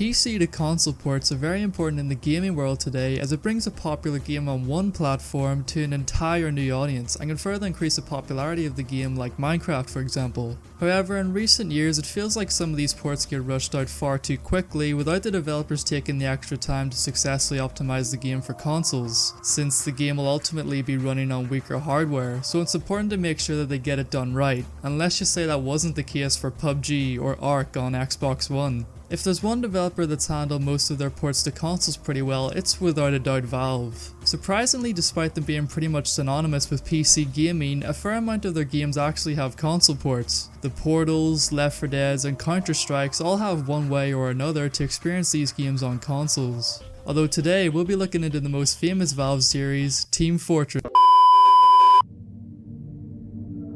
PC to console ports are very important in the gaming world today, as it brings a popular game on one platform to an entire new audience and can further increase the popularity of the game, like Minecraft for example. However, in recent years it feels like some of these ports get rushed out far too quickly without the developers taking the extra time to successfully optimize the game for consoles, since the game will ultimately be running on weaker hardware, so it's important to make sure that they get it done right, and let's just say that wasn't the case for PUBG or Ark on Xbox One. If there's one developer that's handled most of their ports to consoles pretty well, it's without a doubt Valve. Surprisingly, despite them being pretty much synonymous with PC gaming, a fair amount of their games actually have console ports. The Portals, Left 4 Dead, and Counter-Strikes all have one way or another to experience these games on consoles. Although today we'll be looking into the most famous Valve series, Team Fortress.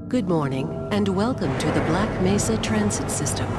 Good morning, and welcome to the Black Mesa Transit System.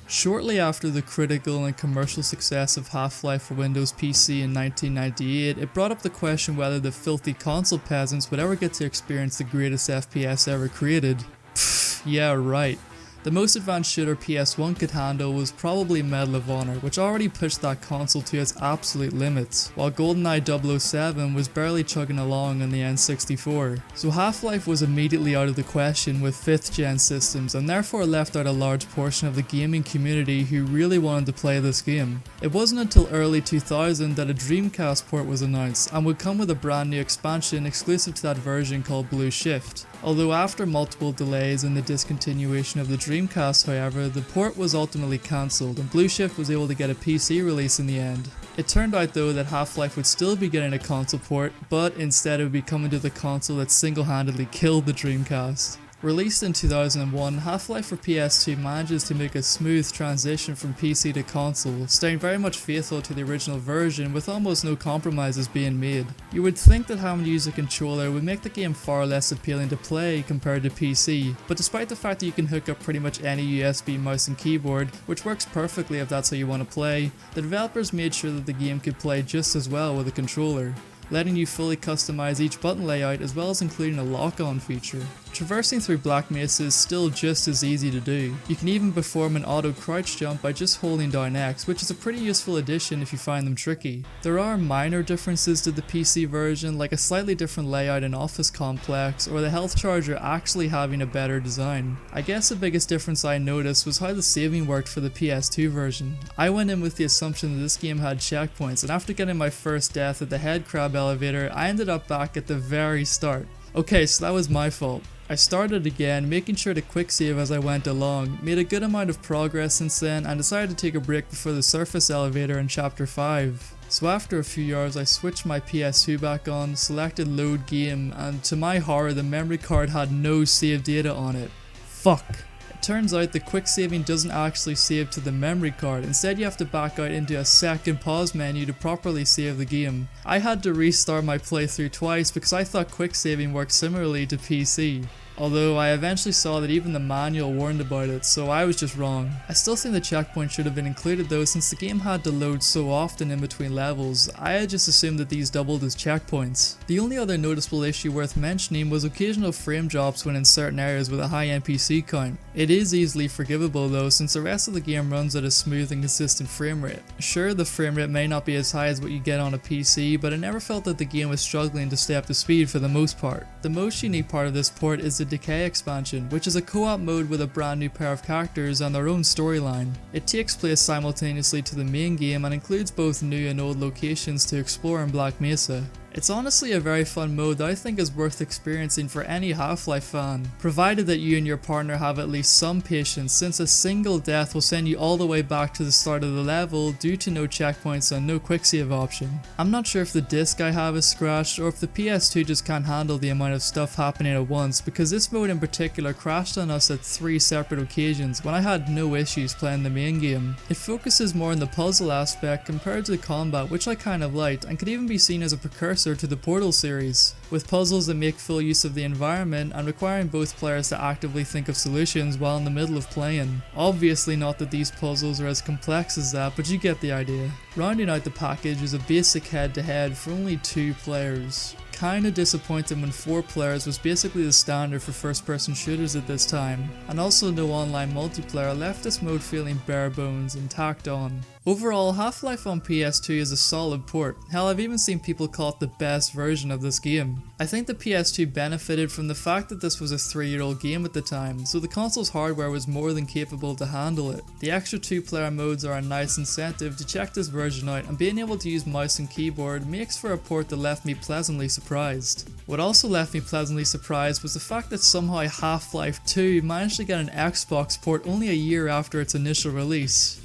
Shortly after the critical and commercial success of Half-Life for Windows PC in 1998, it brought up the question whether the filthy console peasants would ever get to experience the greatest FPS ever created. Pfft, yeah right. The most advanced shooter PS1 could handle was probably Medal of Honor, which already pushed that console to its absolute limits, while GoldenEye 007 was barely chugging along on the N64. So Half-Life was immediately out of the question with 5th gen systems, and therefore left out a large portion of the gaming community who really wanted to play this game. It wasn't until early 2000 that a Dreamcast port was announced, and would come with a brand new expansion exclusive to that version called Blue Shift. Although after multiple delays and the discontinuation of the Dreamcast, however, the port was ultimately cancelled and Blue Shift was able to get a PC release in the end. It turned out though that Half-Life would still be getting a console port, but instead it would be coming to the console that single-handedly killed the Dreamcast. Released in 2001, Half-Life for PS2 manages to make a smooth transition from PC to console, staying very much faithful to the original version with almost no compromises being made. You would think that having to use a controller would make the game far less appealing to play compared to PC, but despite the fact that you can hook up pretty much any USB mouse and keyboard, which works perfectly if that's how you want to play, the developers made sure that the game could play just as well with a controller, letting you fully customize each button layout as well as including a lock-on feature. Traversing through Black Mesa is still just as easy to do. You can even perform an auto crouch jump by just holding down X, which is a pretty useful addition if you find them tricky. There are minor differences to the PC version, like a slightly different layout in Office Complex, or the health charger actually having a better design. I guess the biggest difference I noticed was how the saving worked for the PS2 version. I went in with the assumption that this game had checkpoints, and after getting my first death at the head crab elevator, I ended up back at the very start. Okay, so that was my fault. I started again, making sure to quick save as I went along, made a good amount of progress since then, and decided to take a break before the surface elevator in chapter 5. So after a few hours I switched my PS2 back on, selected load game, and to my horror the memory card had no save data on it. Fuck. Turns out the quick saving doesn't actually save to the memory card, instead you have to back out into a second pause menu to properly save the game. I had to restart my playthrough twice because I thought quick saving worked similarly to PC. Although I eventually saw that even the manual warned about it, so I was just wrong. I still think the checkpoint should have been included though, since the game had to load so often in between levels. I had just assumed that these doubled as checkpoints. The only other noticeable issue worth mentioning was occasional frame drops when in certain areas with a high NPC count. It is easily forgivable though, since the rest of the game runs at a smooth and consistent frame rate. Sure, the frame rate may not be as high as what you get on a PC, but I never felt that the game was struggling to stay up to speed for the most part. The most unique part of this port is the Decay Expansion, which is a co-op mode with a brand new pair of characters and their own storyline. It takes place simultaneously to the main game and includes both new and old locations to explore in Black Mesa. It's honestly a very fun mode that I think is worth experiencing for any Half-Life fan, provided that you and your partner have at least some patience, since a single death will send you all the way back to the start of the level due to no checkpoints and no quick save option. I'm not sure if the disc I have is scratched or if the PS2 just can't handle the amount of stuff happening at once, because this mode in particular crashed on us at 3 separate occasions when I had no issues playing the main game. It focuses more on the puzzle aspect compared to the combat, which I kind of liked, and could even be seen as a precursor to the Portal series, with puzzles that make full use of the environment and requiring both players to actively think of solutions while in the middle of playing. Obviously not that these puzzles are as complex as that, but you get the idea. Rounding out the package is a basic head-to-head for only 2 players. Kinda disappointing when 4 players was basically the standard for first person shooters at this time, and also no online multiplayer left this mode feeling bare bones and tacked on. Overall, Half-Life on PS2 is a solid port. Hell, I've even seen people call it the best version of this game. I think the PS2 benefited from the fact that this was a 3-year-old game at the time, so the console's hardware was more than capable to handle it. The extra 2-player modes are a nice incentive to check this version out, and being able to use mouse and keyboard makes for a port that left me pleasantly surprised. What also left me pleasantly surprised was the fact that somehow Half-Life 2 managed to get an Xbox port only a year after its initial release.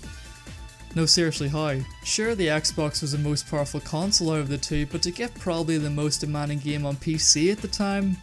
No, seriously, how? Sure, the Xbox was the most powerful console out of the two, but to get probably the most demanding game on PC at the time?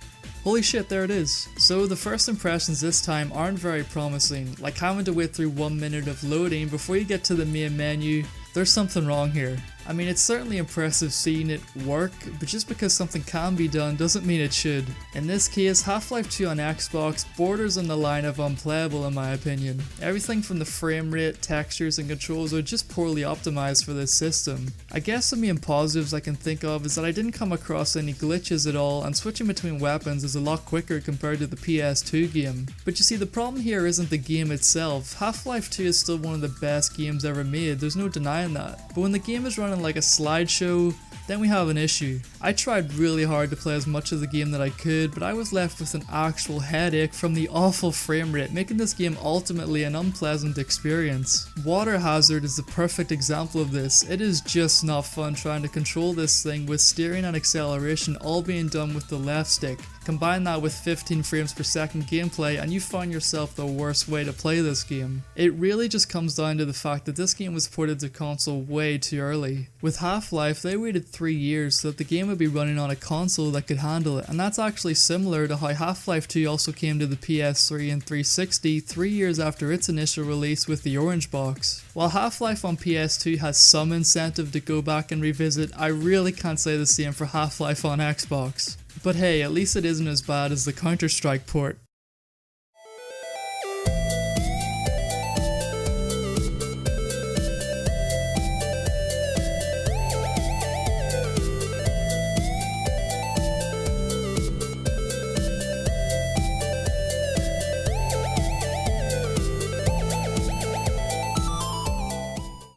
Holy shit, there it is. So the first impressions this time aren't very promising, like having to wait through 1 minute of loading before you get to the main menu. There's something wrong here. I mean, it's certainly impressive seeing it work, but just because something can be done doesn't mean it should. In this case, Half-Life 2 on Xbox borders on the line of unplayable in my opinion. Everything from the frame rate, textures and controls are just poorly optimized for this system. I guess the main positives I can think of is that I didn't come across any glitches at all, and switching between weapons is a lot quicker compared to the PS2 game. But you see, the problem here isn't the game itself. Half-Life 2 is still one of the best games ever made, there's no denying that. But when the game is running like a slideshow, then we have an issue. I tried really hard to play as much of the game that I could, but I was left with an actual headache from the awful frame rate, making this game ultimately an unpleasant experience. Water Hazard is the perfect example of this. It is just not fun trying to control this thing with steering and acceleration all being done with the left stick. Combine that with 15 frames per second gameplay and you find yourself the worst way to play this game. It really just comes down to the fact that this game was ported to console way too early. With Half-Life, they waited 3 years so that the game would be running on a console that could handle it, and that's actually similar to how Half-Life 2 also came to the PS3 and 360 3 years after its initial release with the orange box. While Half-Life on PS2 has some incentive to go back and revisit, I really can't say the same for Half-Life on Xbox. But hey, at least it isn't as bad as the Counter-Strike port.